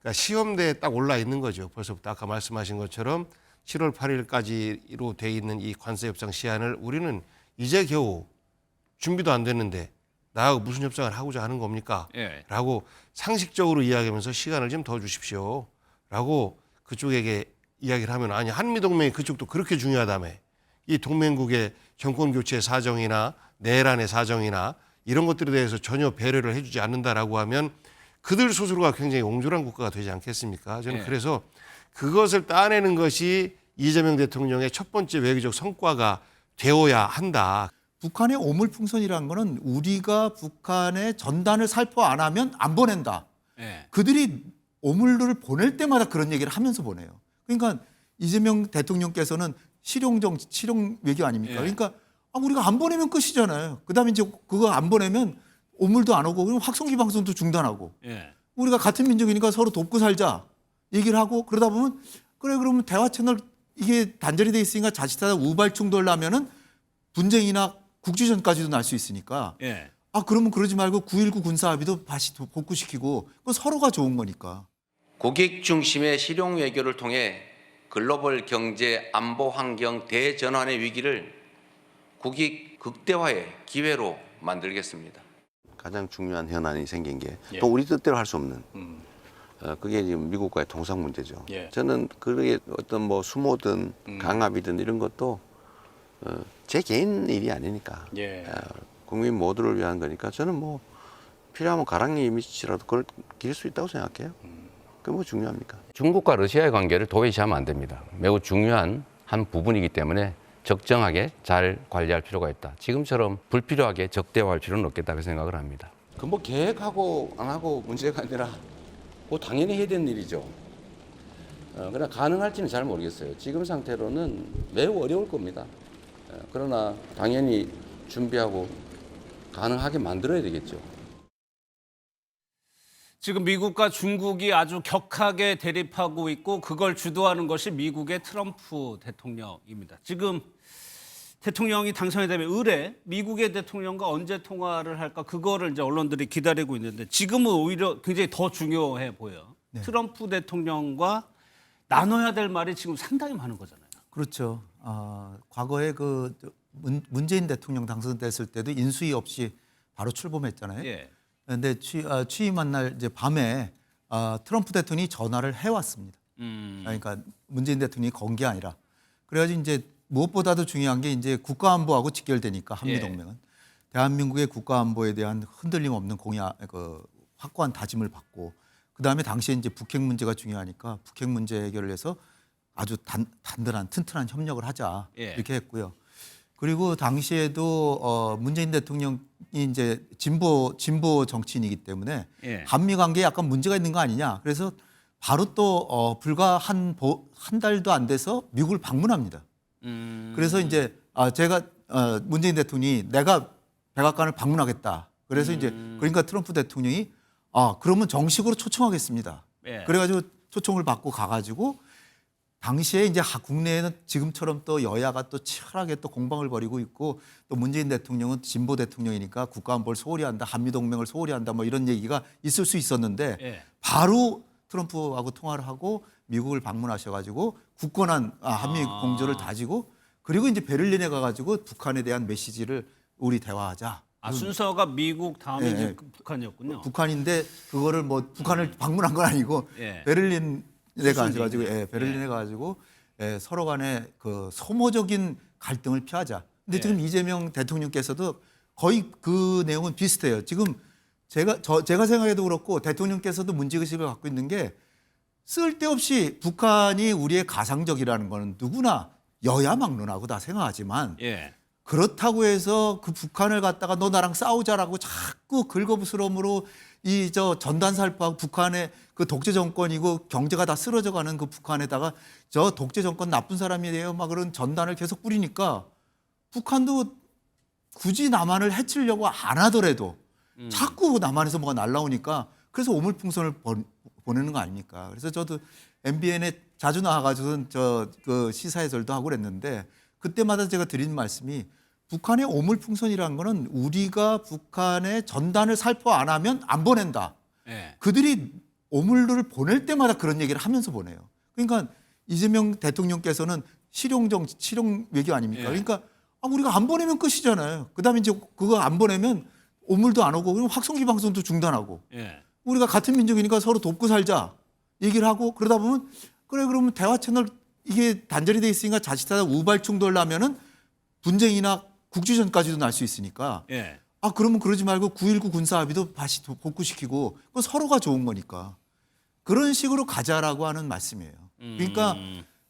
그러니까 시험대에 딱 올라 있는 거죠. 벌써부터 아까 말씀하신 것처럼 7월 8일까지로 돼 있는 이 관세 협상 시한을 우리는 이제 겨우 준비도 안 됐는데 나하고 무슨 협상을 하고자 하는 겁니까? 예. 라고 상식적으로 이야기하면서 시간을 좀 더 주십시오. 라고 그쪽에게 이야기를 하면 아니 한미동맹이 그쪽도 그렇게 중요하다며 이 동맹국의 정권교체 사정이나 내란의 사정이나 이런 것들에 대해서 전혀 배려를 해주지 않는다라고 하면 그들 스스로가 굉장히 옹졸한 국가가 되지 않겠습니까? 저는 예. 그래서 그것을 따내는 것이 이재명 대통령의 첫 번째 외교적 성과가 되어야 한다. 북한의 오물풍선이라는 거는 우리가 북한의 전단을 살포 안 하면 안 보낸다. 예. 그들이 오물들을 보낼 때마다 그런 얘기를 하면서 보내요. 그러니까 이재명 대통령께서는 실용 외교 아닙니까? 예. 그러니까 우리가 안 보내면 끝이잖아요. 그다음에 이제 그거 안 보내면 오물도 안 오고 그럼 확성기 방송도 중단하고 예. 우리가 같은 민족이니까 서로 돕고 살자 얘기를 하고 그러다 보면 그래 그러면 대화 채널 이게 단절이 돼 있으니까 자칫하다 우발 충돌 나면은 분쟁이나 국지전까지도 날 수 있으니까 예. 그러면 그러지 말고 9.19 군사합의도 다시 복구시키고 그건 서로가 좋은 거니까. 국익 중심의 실용 외교를 통해 글로벌 경제 안보 환경 대전환의 위기를 국익 극대화의 기회로 만들겠습니다. 가장 중요한 현안이 생긴 게 또 우리 뜻대로 할 수 없는 그게 지금 미국과의 통상 문제죠. 예. 저는 그게 어떤 뭐 수모든 강압이든 이런 것도 제 개인 일이 아니니까 예. 국민 모두를 위한 거니까 저는 뭐 필요하면 가랑리 밑이라도 그걸 기를 수 있다고 생각해요. 그게 뭐 중요합니까? 중국과 러시아의 관계를 도외시하면 안 됩니다. 매우 중요한 한 부분이기 때문에 적정하게 잘 관리할 필요가 있다. 지금처럼 불필요하게 적대화할 필요는 없겠다고 생각을 합니다. 그 뭐 계획하고 안 하고 문제가 아니라 뭐 당연히 해야 되는 일이죠. 그러나 가능할지는 잘 모르겠어요. 지금 상태로는 매우 어려울 겁니다. 그러나 당연히 준비하고 가능하게 만들어야 되겠죠. 지금 미국과 중국이 아주 격하게 대립하고 있고 그걸 주도하는 것이 미국의 트럼프 대통령입니다. 지금 대통령이 당선이 되면 의뢰 미국의 대통령과 언제 통화를 할까 그거를 이제 언론들이 기다리고 있는데 지금은 오히려 굉장히 더 중요해 보여요. 네. 트럼프 대통령과 나눠야 될 말이 지금 상당히 많은 거잖아요. 그렇죠. 과거에 문재인 대통령 당선됐을 때도 인수위 없이 바로 출범했잖아요. 예. 그런데 취임한 날 이제 밤에 트럼프 대통령이 전화를 해왔습니다. 그러니까 문재인 대통령이 건 게 아니라 그래가지고 이제 무엇보다도 중요한 게 이제 국가안보하고 직결되니까 한미동맹은 대한민국의 국가안보에 대한 흔들림 없는 확고한 다짐을 받고 그 다음에 당시에 이제 북핵 문제가 중요하니까 북핵 문제 해결을 해서 아주 단단한 튼튼한 협력을 하자 이렇게 했고요. 그리고 당시에도 문재인 대통령이 이제 진보 정치인이기 때문에 한미 관계에 약간 문제가 있는 거 아니냐. 그래서 바로 또 불과 한 달도 안 돼서 미국을 방문합니다. 그래서 이제 제가 문재인 대통령이 내가 백악관을 방문하겠다. 그래서 이제 그러니까 트럼프 대통령이 그러면 정식으로 초청하겠습니다. 그래가지고 초청을 받고 가가지고 당시에 이제 국내에는 지금처럼 또 여야가 또 치열하게 또 공방을 벌이고 있고 또 문재인 대통령은 진보 대통령이니까 국가안보를 소홀히 한다, 한미동맹을 소홀히 한다 뭐 이런 얘기가 있을 수 있었는데 바로 트럼프하고 통화를 하고 미국을 방문하셔가지고 굳건한 한미 공조를 다지고 그리고 이제 베를린에 가가지고 북한에 대한 메시지를 우리 대화하자. 순서가 미국 다음에 이제 북한이었군요. 북한인데 그거를 뭐 북한을 방문한 건 아니고 베를린에 가가지고 베를린에 가가지고 서로 간에 그 소모적인 갈등을 피하자. 근데 지금 이재명 대통령께서도 거의 그 내용은 비슷해요. 지금 제가 생각해도 그렇고 대통령께서도 문제의식을 갖고 있는 게 쓸데없이 북한이 우리의 가상적이라는 거는 누구나 여야 막론하고 다 생각하지만 그렇다고 해서 그 북한을 갖다가 너 나랑 싸우자라고 자꾸 긁어부스럼으로 전단 살포하고 북한의 그 독재 정권이고 경제가 다 쓰러져가는 그 북한에다가 저 독재 정권 나쁜 사람이래요 막 그런 전단을 계속 뿌리니까 북한도 굳이 남한을 해치려고 안 하더라도 자꾸 남한에서 뭐가 날라오니까 그래서 오물풍선을 보내는 거 아닙니까? 그래서 저도 MBN에 자주 나와가지고 그 시사 해설도 하고 그랬는데 그때마다 제가 드린 말씀이 북한의 오물풍선이라는 거는 우리가 북한의 전단을 살포 안 하면 안 보낸다. 그들이 오물들을 보낼 때마다 그런 얘기를 하면서 보내요. 그러니까 이재명 대통령께서는 실용 외교 아닙니까? 예. 그러니까 우리가 안 보내면 끝이잖아요. 그다음에 이제 그거 안 보내면 오물도 안 오고 그럼 확성기 방송도 중단하고 예. 우리가 같은 민족이니까 서로 돕고 살자 얘기를 하고 그러다 보면 그래 그러면 대화 채널 이게 단절이 돼 있으니까 자칫하다 우발 충돌 나면은 분쟁이나 국지전까지도 날 수 있으니까 예. 그러면 그러지 말고 9.19 군사합의도 다시 복구시키고 그건 서로가 좋은 거니까 그런 식으로 가자라고 하는 말씀이에요. 그러니까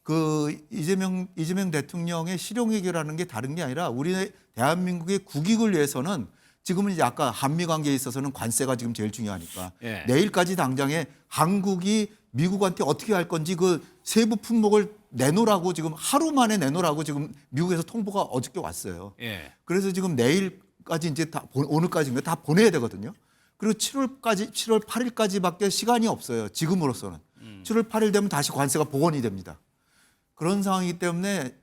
그 이재명 대통령의 실용 외교라는 게 다른 게 아니라 우리 대한민국의 국익을 위해서는 지금은 이제 아까 한미 관계에 있어서는 관세가 지금 제일 중요하니까 예. 내일까지 당장에 한국이 미국한테 어떻게 할 건지 그 세부 품목을 내놓으라고 지금 하루 만에 내놓으라고 지금 미국에서 통보가 어저께 왔어요. 예. 그래서 지금 내일까지 이제 다 오늘까지인가 다 보내야 되거든요. 그리고 7월 8일까지밖에 시간이 없어요. 지금으로서는 7월 8일 되면 다시 관세가 복원이 됩니다. 그런 상황이기 때문에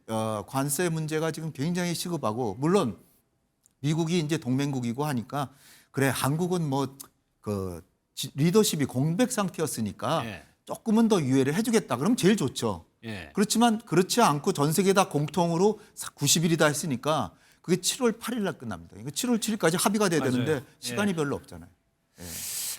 관세 문제가 지금 굉장히 시급하고 물론 미국이 이제 동맹국이고 하니까 그래 한국은 뭐 그 리더십이 공백 상태였으니까 예. 조금은 더 유예를 해주겠다. 그럼 제일 좋죠. 예. 그렇지만 그렇지 않고 전 세계 다 공통으로 90일이다 했으니까 그게 7월 8일 날 끝납니다. 이거 7월 7일까지 합의가 돼야 맞아요. 되는데 시간이 예. 별로 없잖아요.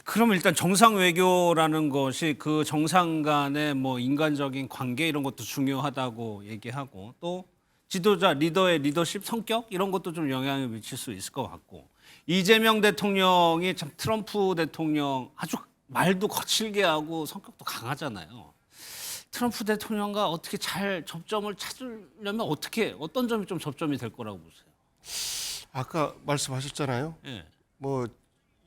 그럼 일단 정상 외교라는 것이 그 정상 간의 뭐 인간적인 관계 이런 것도 중요하다고 얘기하고 또 지도자 리더의 리더십 성격 이런 것도 좀 영향을 미칠 수 있을 것 같고 이재명 대통령이 참 트럼프 대통령 아주 말도 거칠게 하고 성격도 강하잖아요. 트럼프 대통령과 어떻게 잘 접점을 찾으려면 어떤 점이 좀 접점이 될 거라고 보세요? 아까 말씀하셨잖아요. 예. 뭐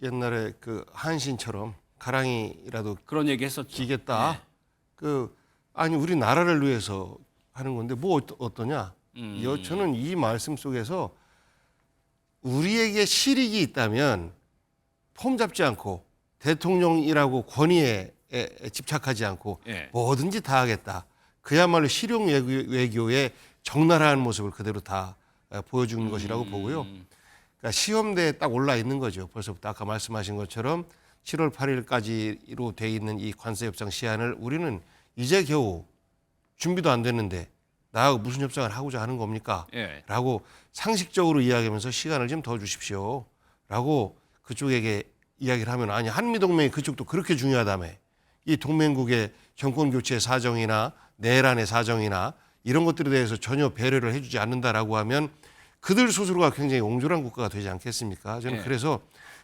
옛날에 그 한신처럼 가랑이라도 그런 얘기 했었죠. 기겠다. 네. 아니 우리 나라를 위해서 하는 건데 뭐 어떠냐? 저는 이 말씀 속에서 우리에게 실익이 있다면 폼 잡지 않고 대통령이라고 권위에 집착하지 않고 예. 뭐든지 다 하겠다. 그야말로 실용 외교의 적나라한 모습을 그대로 다 보여주는 것이라고 보고요. 그러니까 시험대에 딱 올라 있는 거죠. 벌써부터 아까 말씀하신 것처럼 7월 8일까지로 돼 있는 이 관세 협상 시한을 우리는 이제 겨우 준비도 안 됐는데 나하고 무슨 협상을 하고자 하는 겁니까? 예. 라고 상식적으로 이야기하면서 시간을 좀 더 주십시오. 라고 그쪽에게 이야기를 하면 아니 한미동맹이 그쪽도 그렇게 중요하다며 이 동맹국의 정권 교체 사정이나 내란의 사정이나 이런 것들에 대해서 전혀 배려를 해주지 않는다라고 하면 그들 스스로가 굉장히 옹졸한 국가가 되지 않겠습니까? 저는 예. 그래서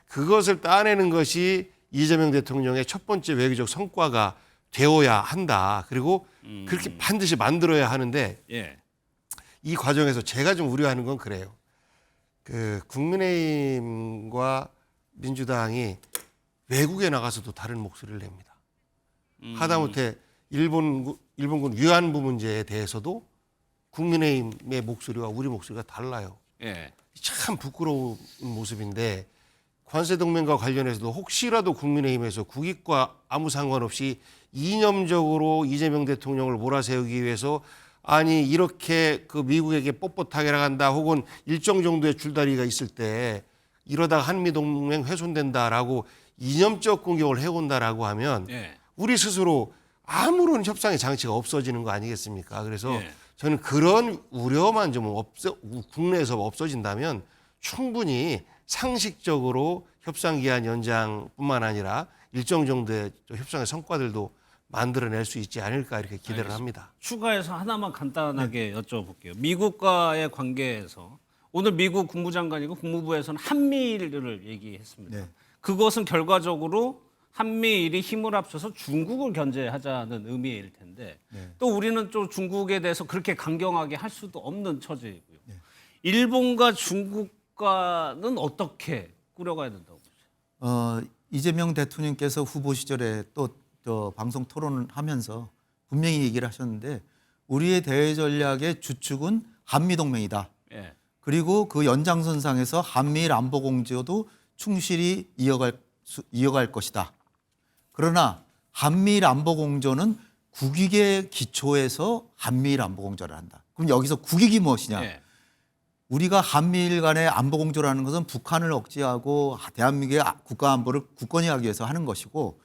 그것을 따내는 것이 이재명 대통령의 첫 번째 외교적 성과가 되어야 한다. 그리고 그렇게 반드시 만들어야 하는데 예. 이 과정에서 제가 좀 우려하는 건 그래요. 그 국민의힘과 민주당이 외국에 나가서도 다른 목소리를 냅니다. 하다못해 일본군 위안부 문제에 대해서도 국민의힘의 목소리와 우리 목소리가 달라요. 예. 참 부끄러운 모습인데 관세 동맹과 관련해서도 혹시라도 국민의힘에서 국익과 아무 상관없이 이념적으로 이재명 대통령을 몰아세우기 위해서 아니 이렇게 그 미국에게 뻣뻣하게 나간다 혹은 일정 정도의 줄다리기가 있을 때 이러다가 한미동맹 훼손된다라고 이념적 공격을 해온다라고 하면 예. 우리 스스로 아무런 협상의 장치가 없어지는 거 아니겠습니까? 그래서 예. 저는 그런 우려만 좀 국내에서 없어진다면 충분히 상식적으로 협상 기한 연장뿐만 아니라 일정 정도의 협상의 성과들도 만들어낼 수 있지 않을까 이렇게 기대를 합니다. 추가해서 하나만 간단하게 여쭤볼게요. 미국과의 관계에서 오늘 미국 국무장관이고 국무부에서는 한미일을 얘기했습니다. 네. 그것은 결과적으로 한미일이 힘을 합쳐서 중국을 견제하자는 의미일 텐데 또 우리는 또 중국에 대해서 그렇게 강경하게 할 수도 없는 처지이고요. 일본과 중국과는 어떻게 꾸려가야 된다고 보세요? 이재명 대통령께서 후보 시절에 또 방송 토론을 하면서 분명히 얘기를 하셨는데 우리의 대외 전략의 주축은 한미동맹이다. 예. 그리고 그 연장선상에서 한미일 안보 공조도 충실히 이어갈 것이다. 그러나 한미일 안보 공조는 국익의 기초에서 한미일 안보 공조를 한다. 그럼 여기서 국익이 무엇이냐? 예. 우리가 한미일 간의 안보 공조라는 것은 북한을 억제하고 대한민국의 국가 안보를 굳건히 하기 위해서 하는 것이고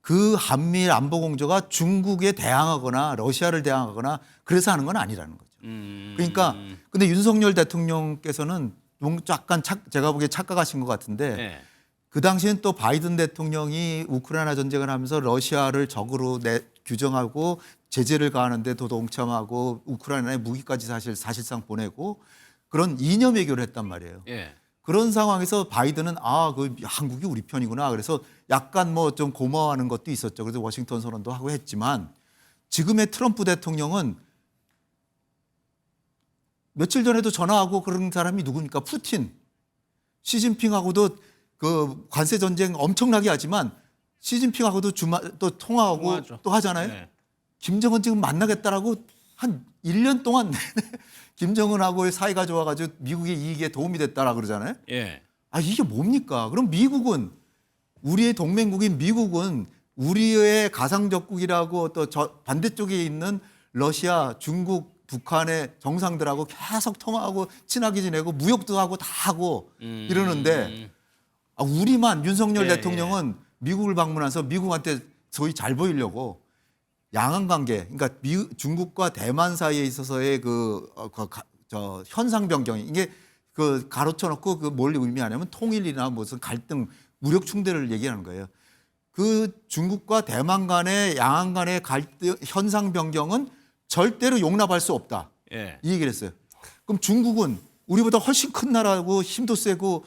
그 한미일 안보 공조가 중국에 대항하거나 러시아를 대항하거나 그래서 하는 건 아니라는 거죠. 그러니까 근데 윤석열 대통령께서는 약간 제가 보기에 착각하신 것 같은데 네. 그 당시엔 또 바이든 대통령이 우크라이나 전쟁을 하면서 러시아를 적으로 규정하고 제재를 가하는데 도 동참하고 우크라이나에 무기까지 사실상 보내고 그런 이념 외교를 했단 말이에요. 예. 그런 상황에서 바이든은 그 한국이 우리 편이구나. 그래서 약간 뭐 좀 고마워하는 것도 있었죠. 그래서 워싱턴 선언도 하고 했지만 지금의 트럼프 대통령은 며칠 전에도 전화하고 그런 사람이 누굽니까? 푸틴. 시진핑하고도 그 관세 전쟁 엄청나게 하지만 시진핑하고도 또 통화하고 통화하죠. 또 하잖아요. 네. 김정은 지금 만나겠다라고 한 1년 동안 내내 김정은하고의 사이가 좋아가지고 미국의 이익에 도움이 됐다라 그러잖아요. 예. 이게 뭡니까? 그럼 미국은 우리의 동맹국인 미국은 우리의 가상적국이라고 또 반대쪽에 있는 러시아, 중국, 북한의 정상들하고 계속 통화하고 친하게 지내고 무역도 하고 다 하고 이러는데 우리만 윤석열 예, 대통령은 미국을 방문해서 미국한테 소위 잘 보이려고 양안 관계, 그러니까 중국과 대만 사이에 있어서의 현상 변경이 이게 그 가로쳐 놓고 그 뭘 의미하냐면 통일이나 무슨 갈등, 무력 충돌을 얘기하는 거예요. 그 중국과 대만 간의 양안 간의 갈등 현상 변경은 절대로 용납할 수 없다. 예. 이 얘기를 했어요. 그럼 중국은 우리보다 훨씬 큰 나라고 힘도 세고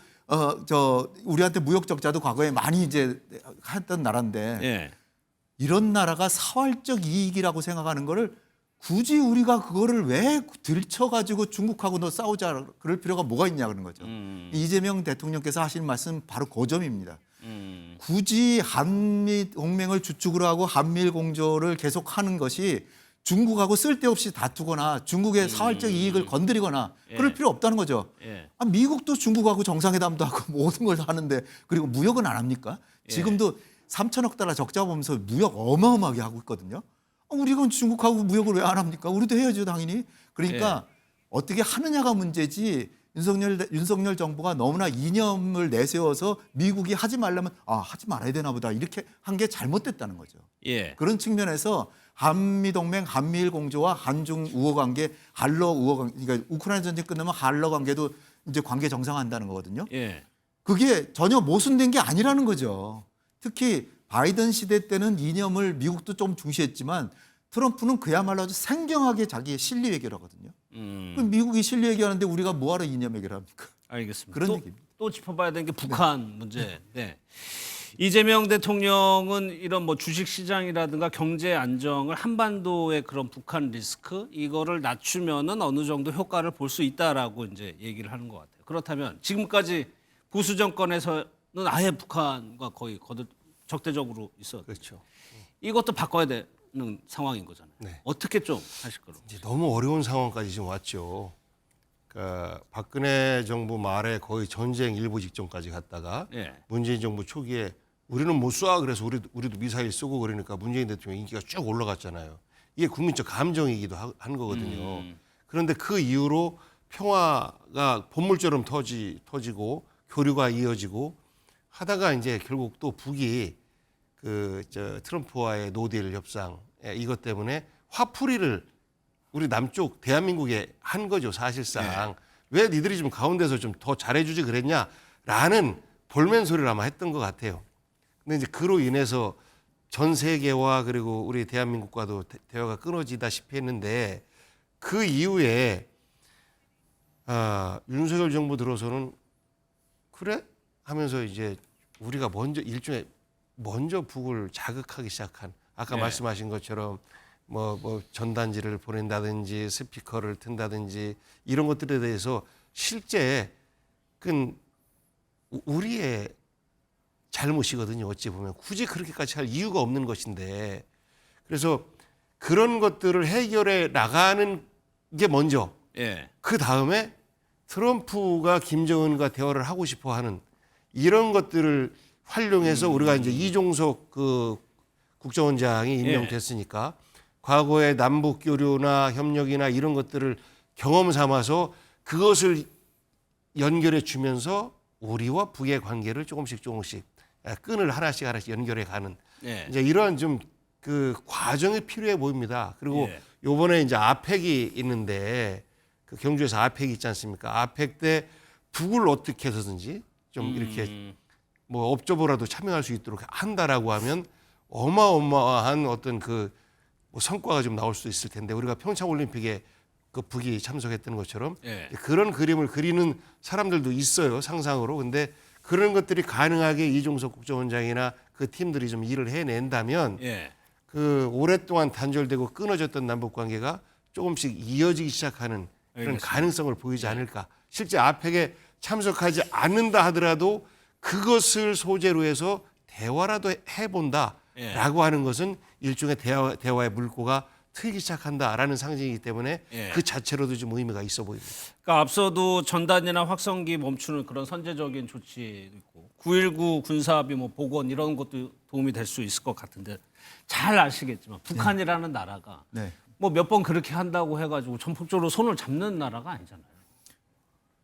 우리한테 무역 적자도 과거에 많이 이제 했던 나라인데 예. 이런 나라가 사활적 이익이라고 생각하는 거를 굳이 우리가 그거를 왜 들쳐가지고 중국하고 너 싸우자 그럴 필요가 뭐가 있냐 그런 거죠. 이재명 대통령께서 하신 말씀 바로 그 점입니다. 굳이 한미 동맹을 주축으로 하고 한미일 공조를 계속하는 것이 중국하고 쓸데없이 다투거나 중국의 사활적 이익을 건드리거나 그럴 필요 없다는 거죠. 예. 미국도 중국하고 정상회담도 하고 모든 걸 하는데 그리고 무역은 안 합니까? 지금도 3천억 달러 적자 보면서 무역 어마어마하게 하고 있거든요. 우리가 중국하고 무역을 왜 안 합니까? 우리도 해야죠 당연히. 그러니까 어떻게 하느냐가 문제지 윤석열 정부가 너무나 이념을 내세워서 미국이 하지 말라면 하지 말아야 되나 보다 이렇게 한 게 잘못됐다는 거죠. 예. 그런 측면에서 한미동맹, 한미일 공조와 한중 우호 관계, 한러 우호 관계, 그러니까 우크라이나 전쟁 끝나면 한러 관계도 이제 관계 정상화한다는 거거든요. 예. 그게 전혀 모순된 게 아니라는 거죠. 특히 바이든 시대 때는 이념을 미국도 좀 중시했지만 트럼프는 그야말로 아주 생경하게 자기의 실리 외교를 하거든요. 그럼 미국이 실리 외교하는데 우리가 뭐하러 이념 외교를 합니까? 알겠습니다. 그런 또, 얘기입니다. 또 짚어봐야 되는 게 북한 문제. 네. 이재명 대통령은 이런 뭐 주식 시장이라든가 경제 안정을 한반도의 그런 북한 리스크 이거를 낮추면은 어느 정도 효과를 볼 수 있다라고 이제 얘기를 하는 것 같아요. 그렇다면 지금까지 보수 정권에서는 아예 북한과 거의 적대적으로 있었죠. 그렇죠. 이것도 바꿔야 되는 상황인 거잖아요. 네. 어떻게 좀 하실 거로? 이제 너무 어려운 상황까지 지금 왔죠. 그러니까 박근혜 정부 말에 거의 전쟁 일부 직전까지 갔다가 예. 문재인 정부 초기에 우리는 못 쏴 그래서 우리도 미사일 쏘고 그러니까 문재인 대통령 인기가 쭉 올라갔잖아요. 이게 국민적 감정이기도 한 거거든요. 그런데 그 이후로 평화가 본물처럼 터지고 교류가 이어지고 하다가 이제 결국 또 북이 트럼프와의 노딜 협상 이것 때문에 화풀이를 우리 남쪽 대한민국에 한 거죠 사실상. 왜 니들이 좀 가운데서 좀 더 잘해주지 그랬냐라는 볼멘 소리를 아마 했던 것 같아요. 근데 이제 그로 인해서 전 세계와 그리고 우리 대한민국과도 대화가 끊어지다시피 했는데 그 이후에 윤석열 정부 들어서는 그래 하면서 이제 우리가 먼저 북을 자극하기 시작한 아까 말씀하신 것처럼 뭐 전단지를 보낸다든지 스피커를 튼다든지 이런 것들에 대해서 실제 그 우리의 잘못이거든요. 어찌 보면 굳이 그렇게까지 할 이유가 없는 것인데 그래서 그런 것들을 해결해 나가는 게 먼저 예. 그 다음에 트럼프가 김정은과 대화를 하고 싶어하는 이런 것들을 활용해서 우리가 이제 이종석 그 국정원장이 임명됐으니까 과거의 남북 교류나 협력이나 이런 것들을 경험 삼아서 그것을 연결해 주면서 우리와 북의 관계를 조금씩 끈을 하나씩 연결해 가는 예. 이제 이러한 좀 그 과정이 필요해 보입니다. 그리고 예. 요번에 이제 아펙이 있는데 그 경주에서 아펙이 있지 않습니까? 아펙 때 북을 어떻게 해서든지 좀 이렇게 뭐 업적으로라도 참여할 수 있도록 한다라고 하면 어마어마한 어떤 그 뭐 성과가 좀 나올 수 있을 텐데 우리가 평창 올림픽에 그 북이 참석했던 것처럼 예. 그런 그림을 그리는 사람들도 있어요, 상상으로. 근데 그런 것들이 가능하게 이종석 국정원장이나 그 팀들이 좀 일을 해낸다면 예. 그 오랫동안 단절되고 끊어졌던 남북 관계가 조금씩 이어지기 시작하는 그런 알겠습니다. 가능성을 보이지 않을까. 실제 아펙에 참석하지 않는다 하더라도 그것을 소재로 해서 대화라도 해본다라고 하는 것은 일종의 대화의 물꼬가 트이기 시작한다라는 상징이기 때문에 예. 그 자체로도 좀 의미가 있어 보입니다. 그러니까 앞서도 전단이나 확성기 멈추는 그런 선제적인 조치도 있고 9.19 군사합의 뭐 복원 이런 것도 도움이 될 수 있을 것 같은데 잘 아시겠지만 북한이라는 나라가 네. 뭐 몇 번 그렇게 한다고 해가지고 전폭적으로 손을 잡는 나라가 아니잖아요.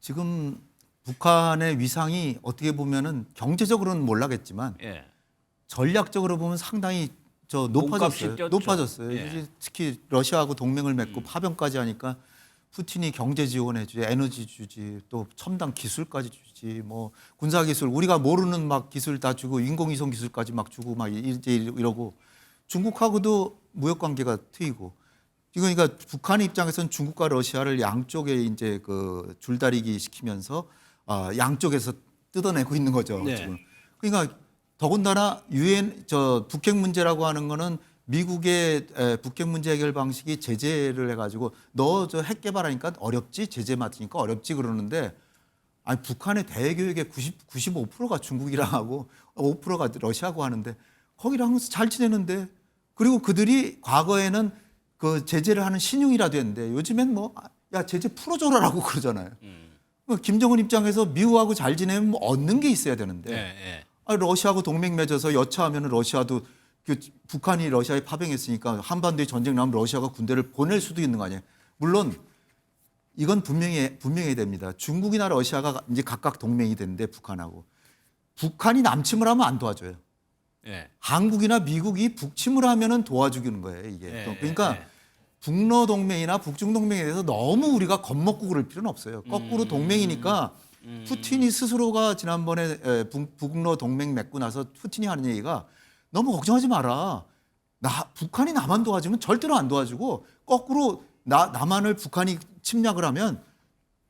지금 북한의 위상이 어떻게 보면은 경제적으로는 몰라겠지만 예. 전략적으로 보면 상당히 몸값이 높아졌어요. 뛰었죠. 높아졌어요. 예. 이제 특히 러시아하고 동맹을 맺고 파병까지 하니까 푸틴이 경제 지원해주지, 에너지 주지, 또 첨단 기술까지 주지, 뭐 군사 기술 우리가 모르는 막 기술 다 주고 인공위성 기술까지 막 주고 막 이제 이러고 중국하고도 무역 관계가 트이고 이거 그러니까 북한의 입장에서는 중국과 러시아를 양쪽에 이제 그 줄다리기 시키면서 양쪽에서 뜯어내고 있는 거죠. 네. 지금. 그러니까 더군다나 유엔 북핵 문제라고 하는 거는 미국의 북핵 문제 해결 방식이 제재를 해가지고 너 저 핵 개발하니까 어렵지 제재 맡으니까 어렵지 그러는데 아니 북한의 대외교역의 95%가 중국이랑 하고 5%가 러시아하고 하는데 거기랑 잘 지내는데 그리고 그들이 과거에는 그 제재를 하는 신용이라도 했는데 요즘엔 뭐 야 제재 풀어줘라라고 그러잖아요. 김정은 입장에서 미국하고 잘 지내면 뭐 얻는 게 있어야 되는데 예. 예. 러시아하고 동맹 맺어서 여차하면 러시아도 북한이 러시아에 파병했으니까 한반도에 전쟁 나면 러시아가 군대를 보낼 수도 있는 거 아니에요. 물론 이건 분명히 됩니다. 중국이나 러시아가 이제 각각 동맹이 됐는데 북한하고 북한이 남침을 하면 안 도와줘요. 예. 한국이나 미국이 북침을 하면은 도와주기는 거예요. 이게 예, 그러니까 예. 북러 동맹이나 북중 동맹에 대해서 너무 우리가 겁먹고 그럴 필요는 없어요. 거꾸로 동맹이니까 푸틴이 스스로가 지난번에 북러 동맹 맺고 나서 푸틴이 하는 얘기가 너무 걱정하지 마라. 북한이 나만 도와주면 절대로 안 도와주고 거꾸로 남한을 북한이 침략을 하면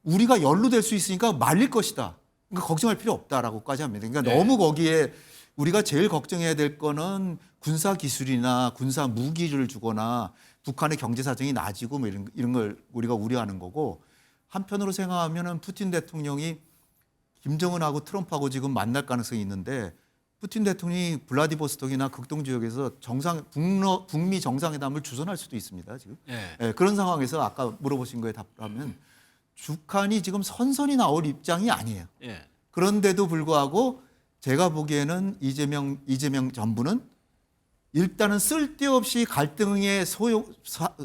우리가 연루될 수 있으니까 말릴 것이다. 그러니까 걱정할 필요 없다라고까지 합니다. 그러니까 네. 너무 거기에 우리가 제일 걱정해야 될 거는 군사 기술이나 군사 무기를 주거나 북한의 경제 사정이 나아지고 뭐 이런 걸 우리가 우려하는 거고 한편으로 생각하면은 푸틴 대통령이 김정은하고 트럼프하고 지금 만날 가능성이 있는데 푸틴 대통령이 블라디보스톡이나 극동 지역에서 북미 정상회담을 주선할 수도 있습니다. 지금 예. 그런 상황에서 아까 물어보신 거에 답하면 북한이 지금 선선히 나올 입장이 아니에요. 예. 그런데도 불구하고 제가 보기에는 이재명 정부는 일단은 쓸데없이 갈등의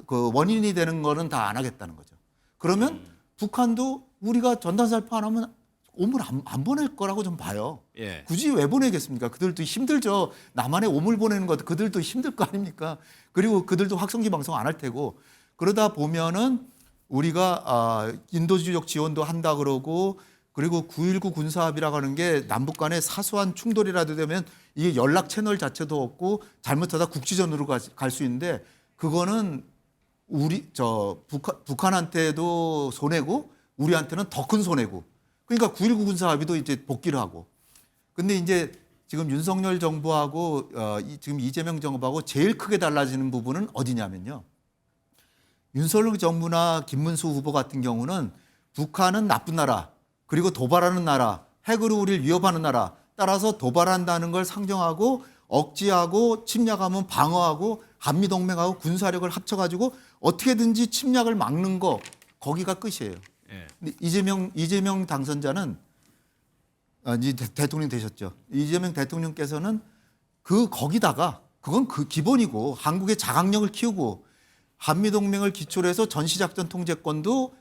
그 원인이 되는 거는 다 안 하겠다는 거죠. 그러면 북한도 우리가 전단살포 안 하면 오물 안 보낼 거라고 좀 봐요. 예. 굳이 왜 보내겠습니까? 그들도 힘들죠. 남한에 오물 보내는 것도 그들도 힘들 거 아닙니까? 그리고 그들도 확성기 방송 안 할 테고 그러다 보면은 우리가 인도주의적 지원도 한다 그러고 그리고 9.19 군사합의라고 하는 게 남북 간의 사소한 충돌이라도 되면 이게 연락 채널 자체도 없고 잘못하다 국지전으로 갈 수 있는데 그거는 북한한테도 손해고 우리한테는 더 큰 손해고 그러니까 9.19 군사합의도 이제 복귀를 하고 근데 이제 지금 윤석열 정부하고 지금 이재명 정부하고 제일 크게 달라지는 부분은 어디냐면요. 윤석열 정부나 김문수 후보 같은 경우는 북한은 나쁜 나라 그리고 도발하는 나라, 핵으로 우리를 위협하는 나라 따라서 도발한다는 걸 상정하고 억지하고 침략하면 방어하고 한미동맹하고 군사력을 합쳐가지고 어떻게든지 침략을 막는 거 거기가 끝이에요. 예. 근데 이재명 당선자는 이제 대통령 되셨죠. 이재명 대통령께서는 거기다가 그건 그 기본이고 한국의 자강력을 키우고 한미동맹을 기초로 해서 전시작전 통제권도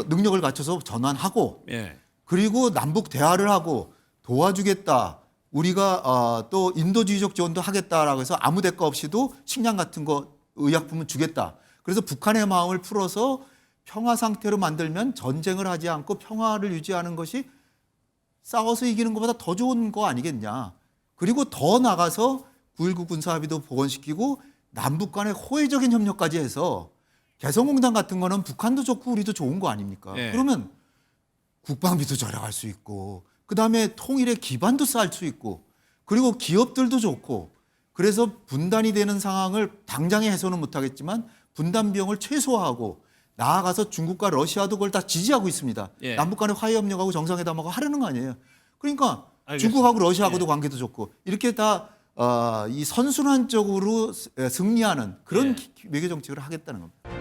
능력을 갖춰서 전환하고 예. 그리고 남북 대화를 하고 도와주겠다. 우리가 또 인도주의적 지원도 하겠다라고 해서 아무 대가 없이도 식량 같은 거 의약품은 주겠다. 그래서 북한의 마음을 풀어서 평화 상태로 만들면 전쟁을 하지 않고 평화를 유지하는 것이 싸워서 이기는 것보다 더 좋은 거 아니겠냐. 그리고 더 나가서 9.19 군사합의도 복원시키고 남북 간의 호혜적인 협력까지 해서 개성공단 같은 거는 북한도 좋고 우리도 좋은 거 아닙니까? 예. 그러면 국방비도 절약할 수 있고 그다음에 통일의 기반도 쌓을 수 있고 그리고 기업들도 좋고 그래서 분단이 되는 상황을 당장에 해소는 못하겠지만 분단 비용을 최소화하고 나아가서 중국과 러시아도 그걸 다 지지하고 있습니다. 예. 남북 간의 화해협력하고 정상회담하고 하려는 거 아니에요. 그러니까 알겠습니다. 중국하고 러시아하고도 관계도 좋고 이렇게 다 이 선순환적으로 승리하는 그런 예. 외교 정책을 하겠다는 겁니다.